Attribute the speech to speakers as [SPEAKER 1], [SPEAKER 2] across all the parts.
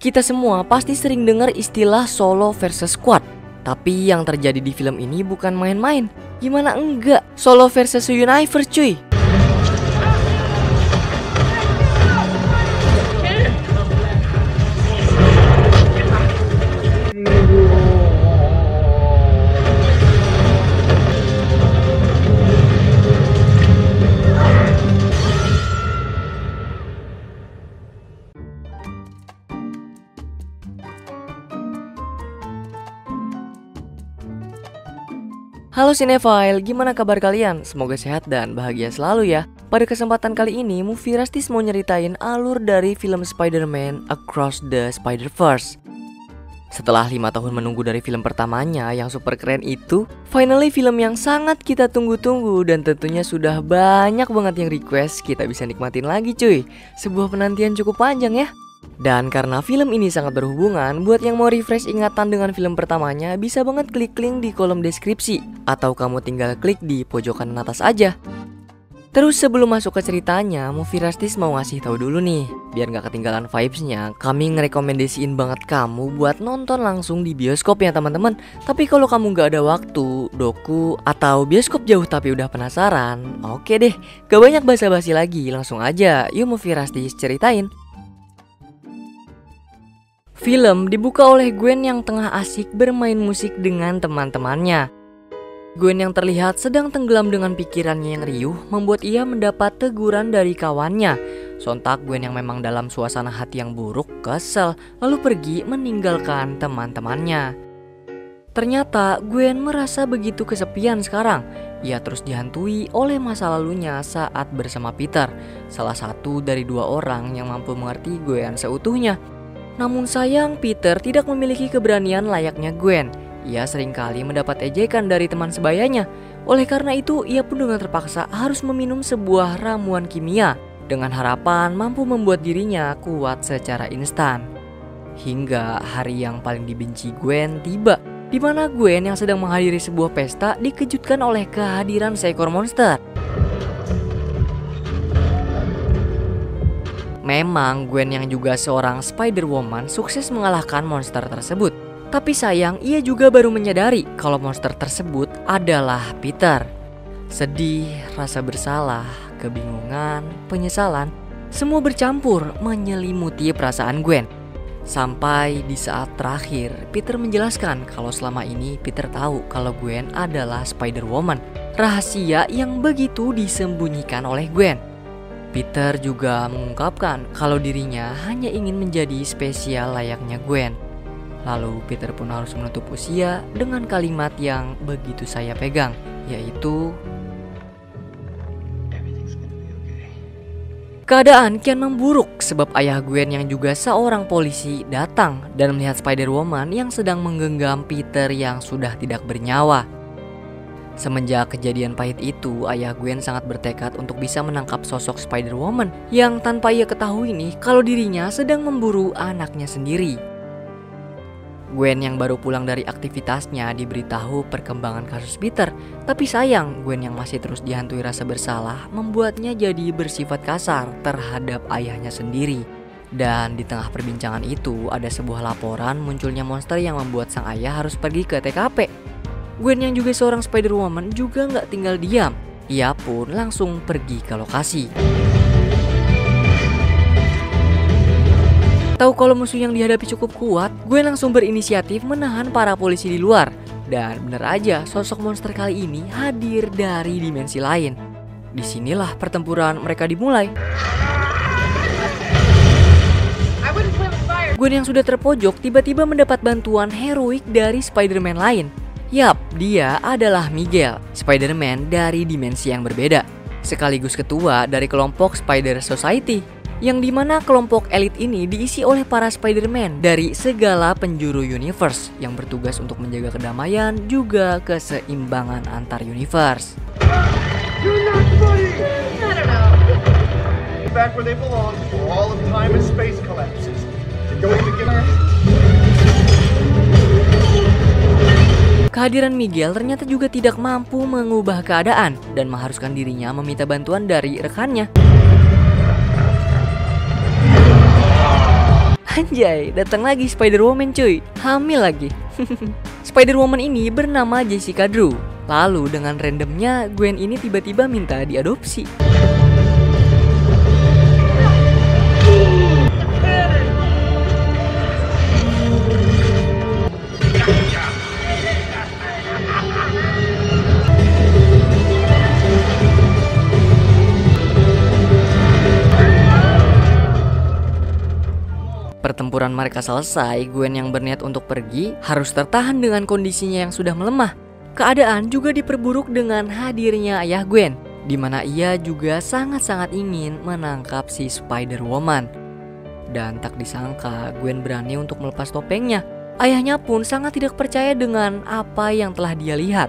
[SPEAKER 1] Kita semua pasti sering dengar istilah solo versus squad. Tapi yang terjadi di film ini bukan main-main. Gimana enggak? Solo versus universe cuy. Halo Cinephile, gimana kabar kalian? Semoga sehat dan bahagia selalu ya. Pada kesempatan kali ini, Movie Rastis mau nyeritain alur dari film Spider-Man Across the Spider-Verse. Setelah 5 tahun menunggu dari film pertamanya yang super keren itu, finally film yang sangat kita tunggu-tunggu dan tentunya sudah banyak banget yang request, kita bisa nikmatin lagi cuy. Sebuah penantian cukup panjang ya. Dan karena film ini sangat berhubungan, buat yang mau refresh ingatan dengan film pertamanya, bisa banget klik link di kolom deskripsi, atau kamu tinggal klik di pojok kanan atas aja. Terus sebelum masuk ke ceritanya, Movie Rastis mau ngasih tahu dulu nih, biar gak ketinggalan vibesnya, kami ngerekomendasiin banget kamu buat nonton langsung di bioskop ya teman-teman. Tapi kalau kamu gak ada waktu, doku, atau bioskop jauh tapi udah penasaran, oke deh, gak banyak basa-basi lagi, langsung aja, yuk Movie Rastis ceritain. Film dibuka oleh Gwen yang tengah asik bermain musik dengan teman-temannya. Gwen yang terlihat sedang tenggelam dengan pikirannya yang riuh membuat ia mendapat teguran dari kawannya. Sontak Gwen yang memang dalam suasana hati yang buruk, kesel, lalu pergi meninggalkan teman-temannya. Ternyata Gwen merasa begitu kesepian sekarang. Ia terus dihantui oleh masa lalunya saat bersama Peter, salah satu dari 2 orang yang mampu mengerti Gwen seutuhnya. Namun sayang, Peter tidak memiliki keberanian layaknya Gwen. Ia seringkali mendapat ejekan dari teman sebayanya. Oleh karena itu, ia pun dengan terpaksa harus meminum sebuah ramuan kimia dengan harapan mampu membuat dirinya kuat secara instan. Hingga hari yang paling dibenci Gwen tiba, di mana Gwen yang sedang menghadiri sebuah pesta dikejutkan oleh kehadiran seekor monster. Memang Gwen yang juga seorang Spider-Woman sukses mengalahkan monster tersebut. Tapi sayang, ia juga baru menyadari kalau monster tersebut adalah Peter. Sedih, rasa bersalah, kebingungan, penyesalan, semua bercampur menyelimuti perasaan Gwen. Sampai di saat terakhir, Peter menjelaskan kalau selama ini Peter tahu kalau Gwen adalah Spider-Woman. Rahasia yang begitu disembunyikan oleh Gwen. Peter juga mengungkapkan kalau dirinya hanya ingin menjadi spesial layaknya Gwen. Lalu Peter pun harus menutup usia dengan kalimat yang begitu saya pegang, yaitu keadaan kian memburuk sebab ayah Gwen yang juga seorang polisi datang dan melihat Spider-Woman yang sedang menggenggam Peter yang sudah tidak bernyawa. Semenjak kejadian pahit itu, ayah Gwen sangat bertekad untuk bisa menangkap sosok Spider-Woman yang tanpa ia ketahui nih kalau dirinya sedang memburu anaknya sendiri. Gwen yang baru pulang dari aktivitasnya diberitahu perkembangan kasus Peter, tapi sayang Gwen yang masih terus dihantui rasa bersalah membuatnya jadi bersifat kasar terhadap ayahnya sendiri. Dan di tengah perbincangan itu ada sebuah laporan munculnya monster yang membuat sang ayah harus pergi ke TKP. Gwen yang juga seorang Spider-Woman juga nggak tinggal diam. Ia pun langsung pergi ke lokasi. Tahu kalau musuh yang dihadapi cukup kuat, Gwen langsung berinisiatif menahan para polisi di luar. Dan bener aja, sosok monster kali ini hadir dari dimensi lain. Disinilah pertempuran mereka dimulai. Gwen yang sudah terpojok tiba-tiba mendapat bantuan heroik dari Spider-Man lain. Yap, dia adalah Miguel, Spider-Man dari dimensi yang berbeda, sekaligus ketua dari kelompok Spider Society, yang dimana kelompok elit ini diisi oleh para Spider-Man dari segala penjuru universe yang bertugas untuk menjaga kedamaian juga keseimbangan antar universe. Kehadiran Miguel ternyata juga tidak mampu mengubah keadaan dan mengharuskan dirinya meminta bantuan dari rekannya. Anjay, datang lagi Spider-Woman cuy, hamil lagi. Spider-Woman ini bernama Jessica Drew. Lalu dengan randomnya Gwen ini tiba-tiba minta diadopsi. Pertempuran mereka selesai, Gwen yang berniat untuk pergi harus tertahan dengan kondisinya yang sudah melemah. Keadaan juga diperburuk dengan hadirnya ayah Gwen, di mana ia juga sangat-sangat ingin menangkap si Spider-Woman. Dan tak disangka Gwen berani untuk melepas topengnya. Ayahnya pun sangat tidak percaya dengan apa yang telah dia lihat.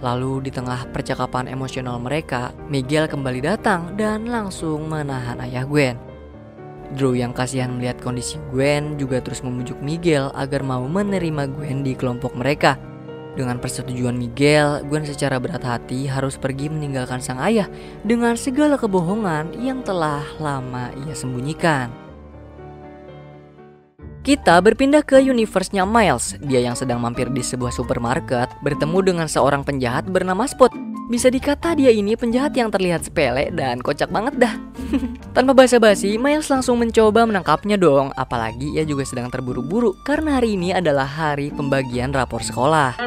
[SPEAKER 1] Lalu di tengah percakapan emosional mereka, Miguel kembali datang dan langsung menahan ayah Gwen. Drew yang kasihan melihat kondisi Gwen juga terus membujuk Miguel agar mau menerima Gwen di kelompok mereka. Dengan persetujuan Miguel, Gwen secara berat hati harus pergi meninggalkan sang ayah dengan segala kebohongan yang telah lama ia sembunyikan. Kita berpindah ke universe-nya Miles. Dia yang sedang mampir di sebuah supermarket bertemu dengan seorang penjahat bernama Spot. Bisa dikata dia ini penjahat yang terlihat sepele dan kocak banget dah. Tanpa basa-basi, Miles langsung mencoba menangkapnya dong. Apalagi ia juga sedang terburu-buru karena hari ini adalah hari pembagian rapor sekolah.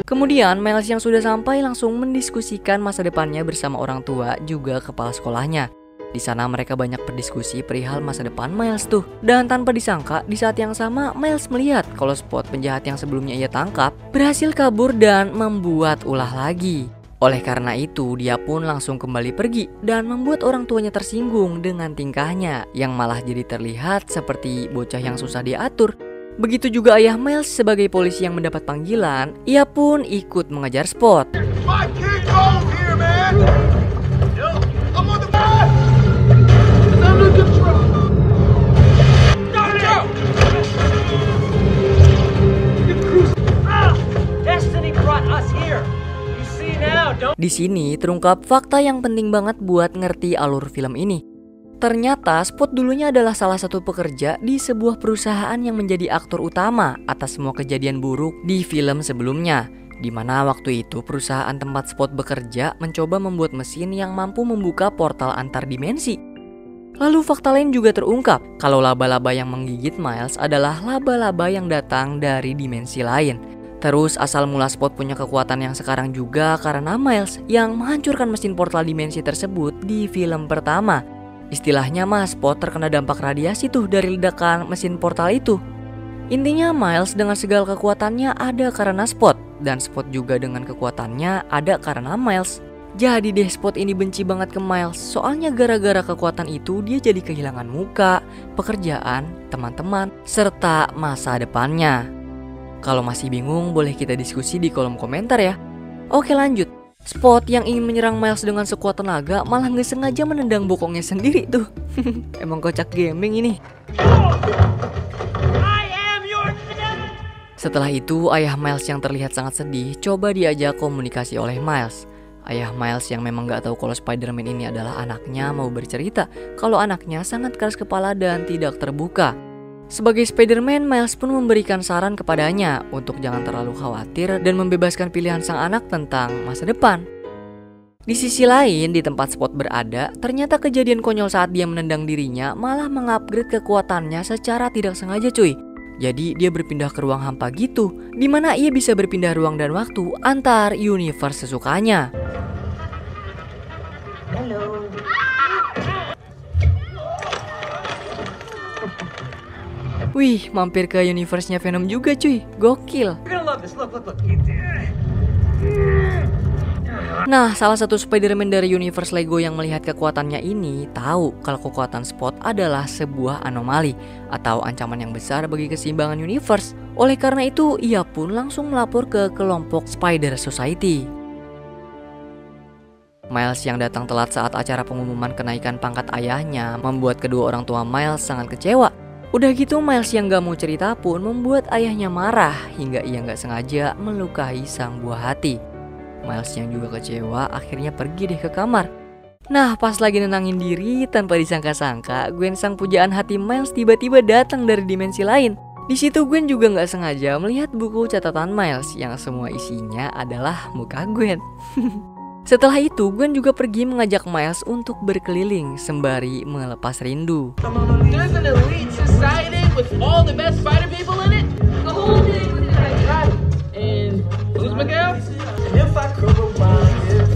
[SPEAKER 1] Kemudian Miles yang sudah sampai langsung mendiskusikan masa depannya bersama orang tua juga kepala sekolahnya. Di sana mereka banyak berdiskusi perihal masa depan Miles tuh. Dan tanpa disangka di saat yang sama Miles melihat kalau Spot penjahat yang sebelumnya ia tangkap berhasil kabur dan membuat ulah lagi. Oleh karena itu dia pun langsung kembali pergi dan membuat orang tuanya tersinggung dengan tingkahnya yang malah jadi terlihat seperti bocah yang susah diatur. Begitu juga ayah Miles sebagai polisi yang mendapat panggilan, ia pun ikut mengejar Spot. Di sini terungkap fakta yang penting banget buat ngerti alur film ini. Ternyata Spot dulunya adalah salah satu pekerja di sebuah perusahaan yang menjadi aktor utama atas semua kejadian buruk di film sebelumnya. Di mana waktu itu perusahaan tempat Spot bekerja mencoba membuat mesin yang mampu membuka portal antar dimensi. Lalu fakta lain juga terungkap kalau laba-laba yang menggigit Miles adalah laba-laba yang datang dari dimensi lain. Terus asal mula Spot punya kekuatan yang sekarang juga karena Miles yang menghancurkan mesin portal dimensi tersebut di film pertama. Istilahnya Spot terkena dampak radiasi tuh dari ledakan mesin portal itu. Intinya Miles dengan segala kekuatannya ada karena Spot, dan Spot juga dengan kekuatannya ada karena Miles. Jadi deh Spot ini benci banget ke Miles, soalnya gara-gara kekuatan itu dia jadi kehilangan muka, pekerjaan, teman-teman, serta masa depannya. Kalau masih bingung boleh kita diskusi di kolom komentar ya. Oke lanjut. Spot yang ingin menyerang Miles dengan sekuat tenaga malah nggak sengaja menendang bokongnya sendiri tuh. Emang kocak gaming ini. Setelah itu ayah Miles yang terlihat sangat sedih coba diajak komunikasi oleh Miles. Ayah Miles yang memang nggak tahu kalau Spider-Man ini adalah anaknya mau bercerita kalau anaknya sangat keras kepala dan tidak terbuka. Sebagai Spider-Man, Miles pun memberikan saran kepadanya untuk jangan terlalu khawatir dan membebaskan pilihan sang anak tentang masa depan. Di sisi lain, di tempat Spot berada, ternyata kejadian konyol saat dia menendang dirinya malah mengupgrade kekuatannya secara tidak sengaja cuy. Jadi dia berpindah ke ruang hampa gitu, di mana ia bisa berpindah ruang dan waktu antar universe sesukanya. Halo. Wih, mampir ke universe-nya Venom juga cuy, gokil. Nah, salah satu Spider-Man dari universe Lego yang melihat kekuatannya ini tahu kalau kekuatan Spot adalah sebuah anomali atau ancaman yang besar bagi keseimbangan universe. Oleh karena itu, ia pun langsung melapor ke kelompok Spider Society. Miles yang datang telat saat acara pengumuman kenaikan pangkat ayahnya membuat kedua orang tua Miles sangat kecewa. Udah gitu Miles yang gak mau cerita pun membuat ayahnya marah hingga ia gak sengaja melukai sang buah hati. Miles yang juga kecewa akhirnya pergi deh ke kamar. Nah pas lagi nenangin diri, tanpa disangka-sangka Gwen sang pujaan hati Miles tiba-tiba datang dari dimensi lain. Di situ Gwen juga gak sengaja melihat buku catatan Miles yang semua isinya adalah muka Gwen. Setelah itu Gwen juga pergi mengajak Miles untuk berkeliling sembari melepas rindu.
[SPEAKER 2] There's an elite society with all the best spider people in it. The whole thing with that. And who's Miguel? If I could rewind,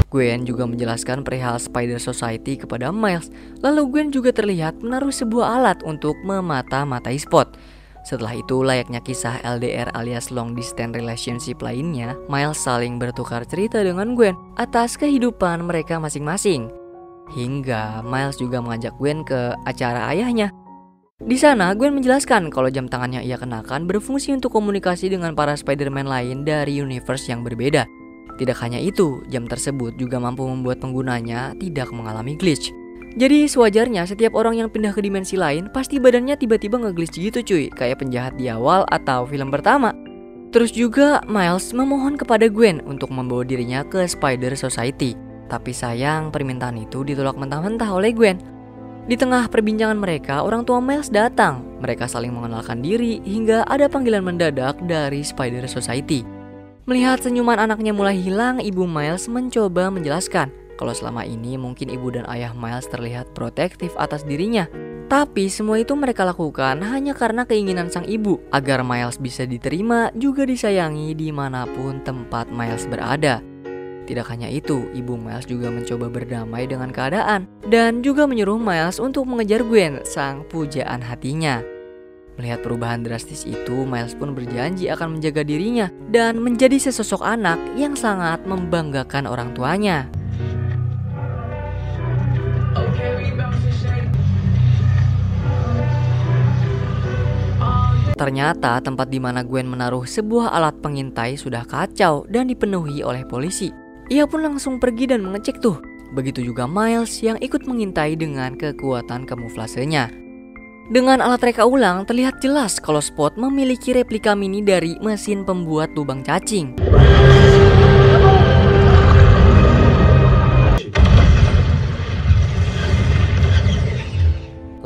[SPEAKER 1] Gwen juga menjelaskan perihal Spider Society kepada Miles. Lalu Gwen juga terlihat menaruh sebuah alat untuk memata-matai Spot. Setelah itu layaknya kisah LDR alias long distance relationship lainnya, Miles saling bertukar cerita dengan Gwen atas kehidupan mereka masing-masing. Hingga Miles juga mengajak Gwen ke acara ayahnya. Di sana Gwen menjelaskan kalau jam tangan yang ia kenakan berfungsi untuk komunikasi dengan para Spider-Man lain dari universe yang berbeda. Tidak hanya itu, jam tersebut juga mampu membuat penggunanya tidak mengalami glitch. Jadi sewajarnya setiap orang yang pindah ke dimensi lain pasti badannya tiba-tiba nge-glitch gitu cuy, kayak penjahat di awal atau film pertama. Terus juga Miles memohon kepada Gwen untuk membawa dirinya ke Spider Society. Tapi sayang permintaan itu ditolak mentah-mentah oleh Gwen. Di tengah perbincangan mereka, orang tua Miles datang. Mereka saling mengenalkan diri hingga ada panggilan mendadak dari Spider Society. Melihat senyuman anaknya mulai hilang, ibu Miles mencoba menjelaskan kalau selama ini mungkin ibu dan ayah Miles terlihat protektif atas dirinya. Tapi semua itu mereka lakukan hanya karena keinginan sang ibu agar Miles bisa diterima juga disayangi dimanapun tempat Miles berada. Tidak hanya itu, ibu Miles juga mencoba berdamai dengan keadaan dan juga menyuruh Miles untuk mengejar Gwen, sang pujaan hatinya. Melihat perubahan drastis itu, Miles pun berjanji akan menjaga dirinya dan menjadi sesosok anak yang sangat membanggakan orang tuanya. Ternyata tempat di mana Gwen menaruh sebuah alat pengintai sudah kacau dan dipenuhi oleh polisi. Ia pun langsung pergi dan mengecek tuh. Begitu juga Miles yang ikut mengintai dengan kekuatan kamuflasenya. Dengan alat reka ulang terlihat jelas kalau Spot memiliki replika mini dari mesin pembuat lubang cacing.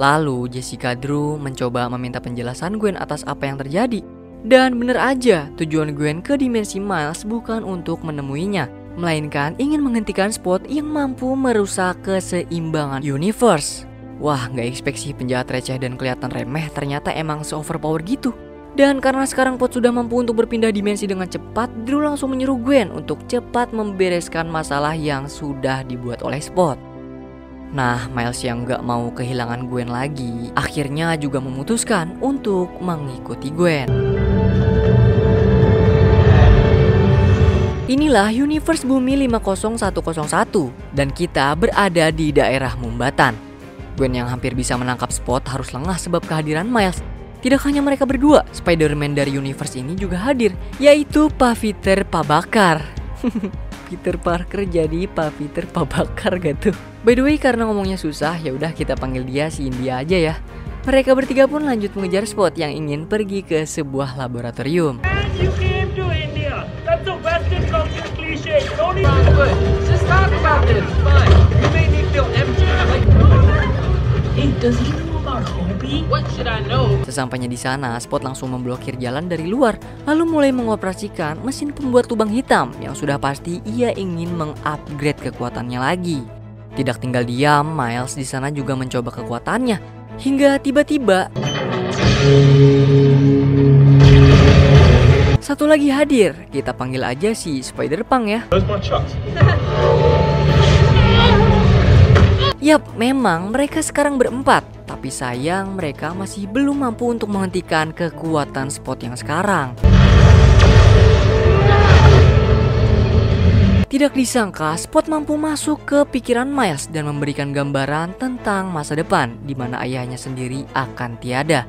[SPEAKER 1] Lalu Jessica Drew mencoba meminta penjelasan Gwen atas apa yang terjadi. Dan bener aja, tujuan Gwen ke dimensi Miles bukan untuk menemuinya, melainkan ingin menghentikan Spot yang mampu merusak keseimbangan universe. Wah, gak expect sih penjahat receh dan kelihatan remeh ternyata emang se-overpower gitu. Dan karena sekarang Pot sudah mampu untuk berpindah dimensi dengan cepat, Drew langsung menyuruh Gwen untuk cepat membereskan masalah yang sudah dibuat oleh Spot. Nah, Miles yang gak mau kehilangan Gwen lagi, akhirnya juga memutuskan untuk mengikuti Gwen. Inilah Universe Bumi 50101 dan kita berada di daerah Mumbatan. Gwen yang hampir bisa menangkap Spot harus lengah sebab kehadiran Miles. Tidak hanya mereka berdua, Spider-Man dari universe ini juga hadir, yaitu Pak Peter Pabakar. Peter Parker jadi Pak Peter Pabakar gitu. By the way, karena ngomongnya susah, ya udah kita panggil dia si India aja ya. Mereka bertiga pun lanjut mengejar Spot yang ingin pergi ke sebuah laboratorium. Sesampainya di sana, Spot langsung memblokir jalan dari luar, lalu mulai mengoperasikan mesin pembuat lubang hitam yang sudah pasti ia ingin mengupgrade kekuatannya lagi. Tidak tinggal diam, Miles di sana juga mencoba kekuatannya hingga tiba-tiba satu lagi hadir. Kita panggil aja si Spider-Punk ya. Yap, memang mereka sekarang berempat. Tapi sayang mereka masih belum mampu untuk menghentikan kekuatan Spot yang sekarang. Tidak disangka Spot mampu masuk ke pikiran Miles dan memberikan gambaran tentang masa depan di mana ayahnya sendiri akan tiada.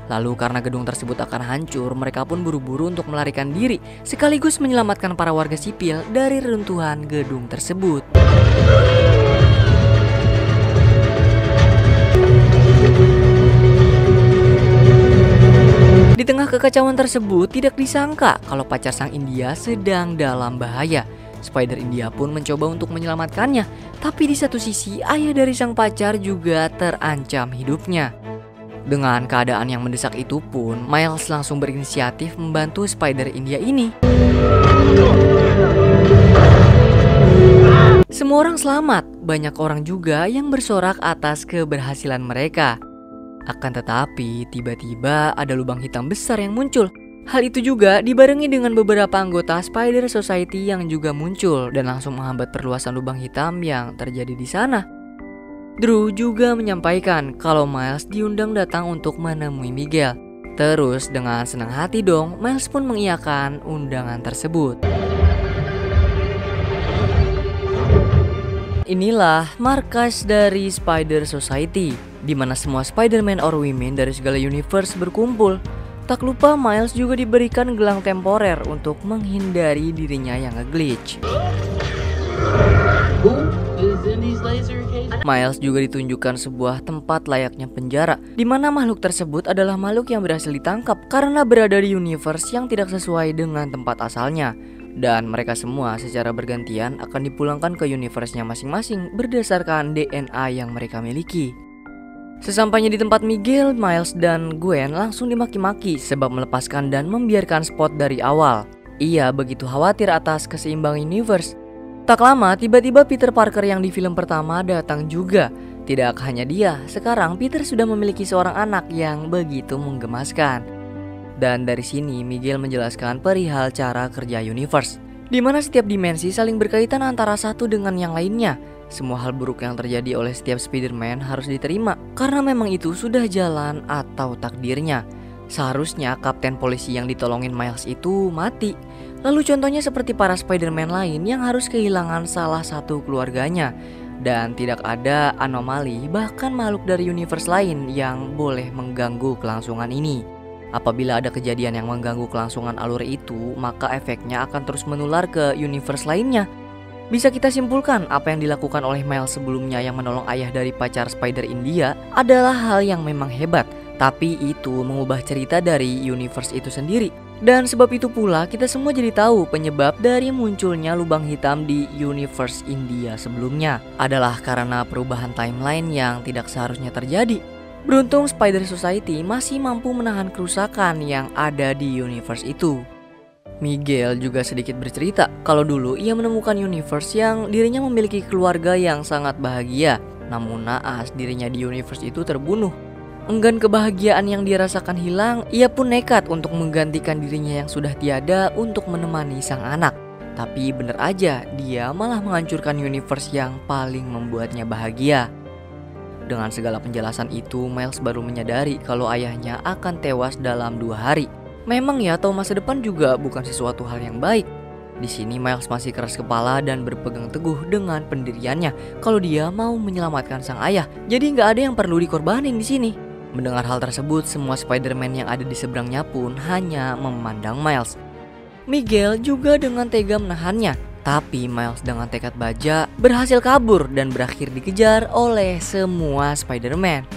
[SPEAKER 1] Lalu karena gedung tersebut akan hancur, mereka pun buru-buru untuk melarikan diri sekaligus menyelamatkan para warga sipil dari reruntuhan gedung tersebut. tengah kekacauan tersebut, tidak disangka kalau pacar sang India sedang dalam bahaya. Spider India pun mencoba untuk menyelamatkannya, tapi di satu sisi ayah dari sang pacar juga terancam hidupnya. Dengan keadaan yang mendesak itu pun, Miles langsung berinisiatif membantu Spider India ini. Semua orang selamat, banyak orang juga yang bersorak atas keberhasilan mereka. Akan tetapi, tiba-tiba ada lubang hitam besar yang muncul. Hal itu juga dibarengi dengan beberapa anggota Spider Society yang juga muncul dan langsung menghambat perluasan lubang hitam yang terjadi di sana. Drew juga menyampaikan kalau Miles diundang datang untuk menemui Miguel. Terus dengan senang hati dong, Miles pun mengiyakan undangan tersebut. Inilah markas dari Spider Society, di mana semua Spider-Man or Women dari segala universe berkumpul. Tak lupa Miles juga diberikan gelang temporer untuk menghindari dirinya yang nge-glitch. Miles juga ditunjukkan sebuah tempat layaknya penjara, di mana makhluk tersebut adalah makhluk yang berhasil ditangkap karena berada di universe yang tidak sesuai dengan tempat asalnya. Dan mereka semua secara bergantian akan dipulangkan ke universe-nya masing-masing berdasarkan DNA yang mereka miliki. Sesampainya di tempat Miguel, Miles dan Gwen langsung dimaki-maki sebab melepaskan dan membiarkan Spot dari awal. Ia begitu khawatir atas keseimbangan universe. Tak lama, tiba-tiba Peter Parker yang di film pertama datang juga. Tidak hanya dia, sekarang Peter sudah memiliki seorang anak yang begitu menggemaskan. Dan dari sini Miguel menjelaskan perihal cara kerja universe, di mana setiap dimensi saling berkaitan antara satu dengan yang lainnya. Semua hal buruk yang terjadi oleh setiap Spider-Man harus diterima, karena memang itu sudah jalan atau takdirnya. Seharusnya kapten polisi yang ditolongin Miles itu mati. Lalu contohnya seperti para Spider-Man lain yang harus kehilangan salah satu keluarganya. Dan tidak ada anomali bahkan makhluk dari universe lain yang boleh mengganggu kelangsungan ini. Apabila ada kejadian yang mengganggu kelangsungan alur itu, maka efeknya akan terus menular ke universe lainnya. Bisa kita simpulkan apa yang dilakukan oleh Miles sebelumnya yang menolong ayah dari pacar Spider India adalah hal yang memang hebat, tapi itu mengubah cerita dari universe itu sendiri. Dan sebab itu pula kita semua jadi tahu penyebab dari munculnya lubang hitam di universe India sebelumnya adalah karena perubahan timeline yang tidak seharusnya terjadi. Beruntung Spider Society masih mampu menahan kerusakan yang ada di universe itu. Miguel juga sedikit bercerita kalau dulu ia menemukan universe yang dirinya memiliki keluarga yang sangat bahagia. Namun naas dirinya di universe itu terbunuh. Enggan kebahagiaan yang dia rasakan hilang, ia pun nekat untuk menggantikan dirinya yang sudah tiada untuk menemani sang anak. Tapi bener aja, dia malah menghancurkan universe yang paling membuatnya bahagia. Dengan segala penjelasan itu, Miles baru menyadari kalau ayahnya akan tewas dalam 2 hari. Memang ya, tahu masa depan juga bukan sesuatu hal yang baik. Di sini Miles masih keras kepala dan berpegang teguh dengan pendiriannya kalau dia mau menyelamatkan sang ayah. Jadi nggak ada yang perlu dikorbanin di sini. Mendengar hal tersebut, semua Spider-Man yang ada di seberangnya pun hanya memandang Miles. Miguel juga dengan tega menahannya. Tapi Miles dengan tekad baja berhasil kabur dan berakhir dikejar oleh semua Spider-Man.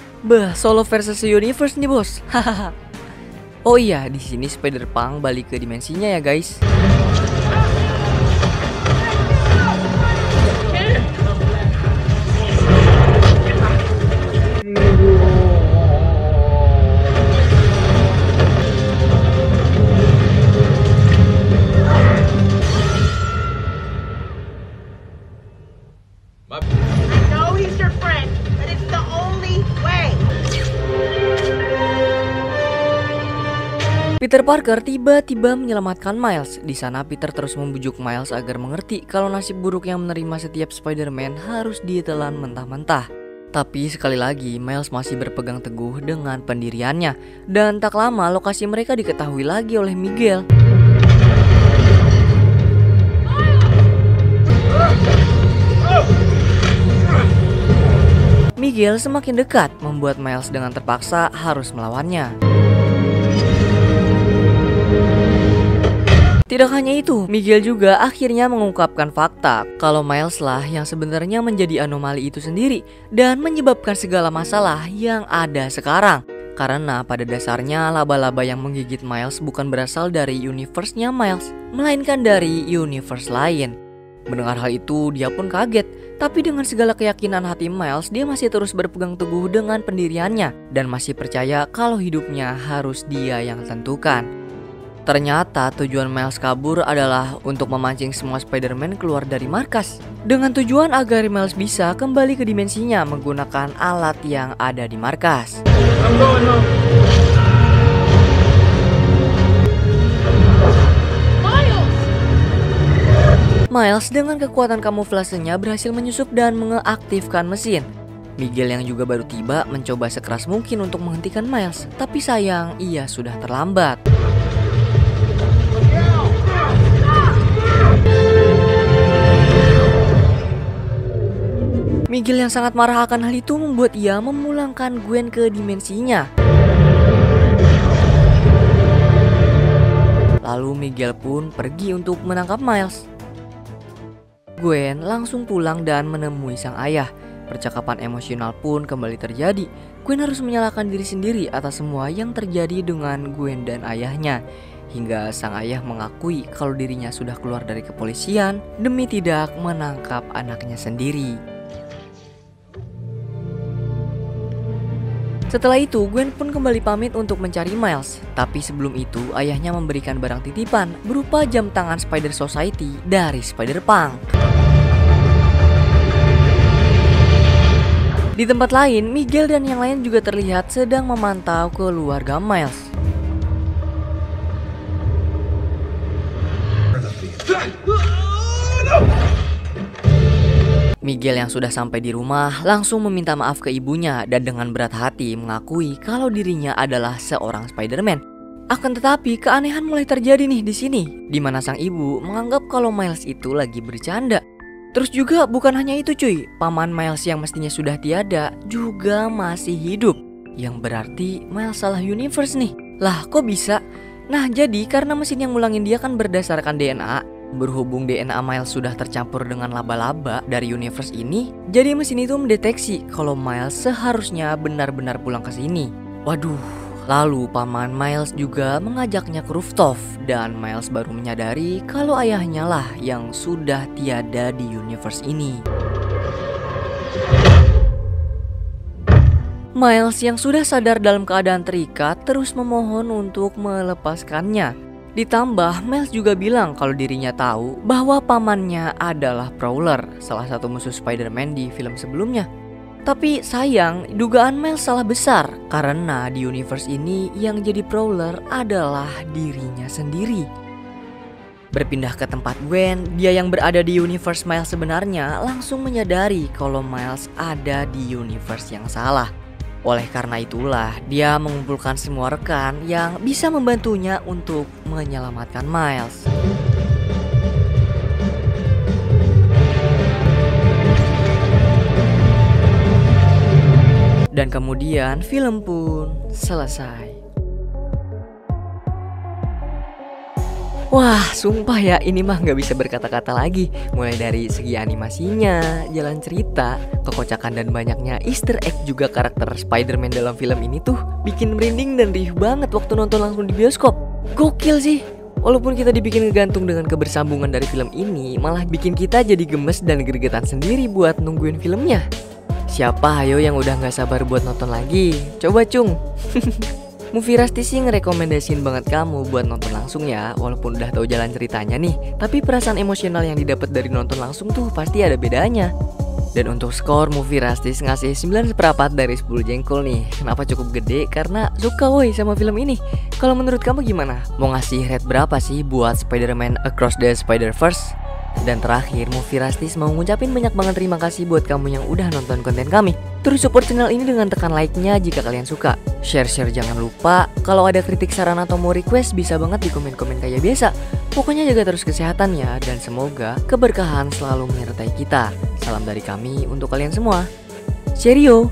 [SPEAKER 1] Solo versus universe nih bos. Oh iya, di sini Spider-Punk balik ke dimensinya ya guys. Peter Parker tiba-tiba menyelamatkan Miles. Di sana Peter terus membujuk Miles agar mengerti kalau nasib buruk yang menerima setiap Spider-Man harus ditelan mentah-mentah. Tapi sekali lagi Miles masih berpegang teguh dengan pendiriannya. Dan tak lama lokasi mereka diketahui lagi oleh Miguel. Miguel semakin dekat, membuat Miles dengan terpaksa harus melawannya. Tidak hanya itu, Miguel juga akhirnya mengungkapkan fakta kalau Miles lah yang sebenarnya menjadi anomali itu sendiri dan menyebabkan segala masalah yang ada sekarang. Karena pada dasarnya laba-laba yang menggigit Miles bukan berasal dari universe-nya Miles, melainkan dari universe lain. Mendengar hal itu, dia pun kaget. Tapi dengan segala keyakinan hati Miles, dia masih terus berpegang teguh dengan pendiriannya dan masih percaya kalau hidupnya harus dia yang tentukan. Ternyata tujuan Miles kabur adalah untuk memancing semua Spider-Man keluar dari markas, dengan tujuan agar Miles bisa kembali ke dimensinya menggunakan alat yang ada di markas.
[SPEAKER 2] I'm going home.
[SPEAKER 1] Miles dengan kekuatan kamuflasenya berhasil menyusup dan mengeaktifkan mesin. Miguel yang juga baru tiba mencoba sekeras mungkin untuk menghentikan Miles, tapi sayang ia sudah terlambat. Miguel yang sangat marah akan hal itu membuat ia memulangkan Gwen ke dimensinya. Lalu Miguel pun pergi untuk menangkap Miles. Gwen langsung pulang dan menemui sang ayah. Percakapan emosional pun kembali terjadi. Gwen harus menyalahkan diri sendiri atas semua yang terjadi dengan Gwen dan ayahnya. Hingga sang ayah mengakui kalau dirinya sudah keluar dari kepolisian demi tidak menangkap anaknya sendiri. Setelah itu, Gwen pun kembali pamit untuk mencari Miles. Tapi sebelum itu, ayahnya memberikan barang titipan berupa jam tangan Spider Society dari Spider-Punk. Di tempat lain, Miguel dan yang lain juga terlihat sedang memantau keluarga Miles. Miguel yang sudah sampai di rumah langsung meminta maaf ke ibunya dan dengan berat hati mengakui kalau dirinya adalah seorang Spider-Man. Akan tetapi keanehan mulai terjadi nih di sini, di mana sang ibu menganggap kalau Miles itu lagi bercanda. Terus juga bukan hanya itu cuy, paman Miles yang mestinya sudah tiada juga masih hidup. Yang berarti Miles salah universe nih. Lah kok bisa? Nah jadi karena mesin yang ngulangin dia kan berdasarkan DNA. Berhubung DNA Miles sudah tercampur dengan laba-laba dari universe ini, jadi mesin itu mendeteksi kalau Miles seharusnya benar-benar pulang ke sini. Waduh, lalu paman Miles juga mengajaknya ke rooftop dan Miles baru menyadari kalau ayahnya lah yang sudah tiada di universe ini. Miles yang sudah sadar dalam keadaan terikat terus memohon untuk melepaskannya. Ditambah, Miles juga bilang kalau dirinya tahu bahwa pamannya adalah Prowler, salah satu musuh Spider-Man di film sebelumnya. Tapi sayang, dugaan Miles salah besar karena di universe ini yang jadi Prowler adalah dirinya sendiri. Berpindah ke tempat Gwen, dia yang berada di universe Miles sebenarnya langsung menyadari kalau Miles ada di universe yang salah. Oleh karena itulah, dia mengumpulkan semua rekan yang bisa membantunya untuk menyelamatkan Miles. Dan kemudian film pun selesai. Wah, sumpah ya, ini mah nggak bisa berkata-kata lagi. Mulai dari segi animasinya, jalan cerita, kekocakan dan banyaknya Easter egg juga karakter Spider-Man dalam film ini tuh bikin merinding dan riuh banget waktu nonton langsung di bioskop. Gokil sih. Walaupun kita dibikin ngegantung dengan kebersambungan dari film ini, malah bikin kita jadi gemes dan gregetan sendiri buat nungguin filmnya. Siapa ayo yang udah nggak sabar buat nonton lagi? Coba cung. Movie Rusty sih ngerekomendasiin banget kamu buat nonton langsung ya. Walaupun udah tahu jalan ceritanya nih, tapi perasaan emosional yang didapat dari nonton langsung tuh pasti ada bedanya. Dan untuk skor, Movie Rusty ngasih 9,4 dari 10 jengkol nih. Kenapa cukup gede? Karena suka woi sama film ini. Kalau menurut kamu gimana? Mau ngasih rate berapa sih buat Spider-Man Across the Spider-Verse? Dan terakhir, Movie Rusty mau ngucapin banyak banget terima kasih buat kamu yang udah nonton konten kami. Terus support channel ini dengan tekan like-nya jika kalian suka. Share-share jangan lupa. Kalau ada kritik, saran atau mau request bisa banget di komen-komen kayak biasa. Pokoknya jaga terus kesehatan ya, dan semoga keberkahan selalu menyertai kita. Salam dari kami untuk kalian semua. Cheerio!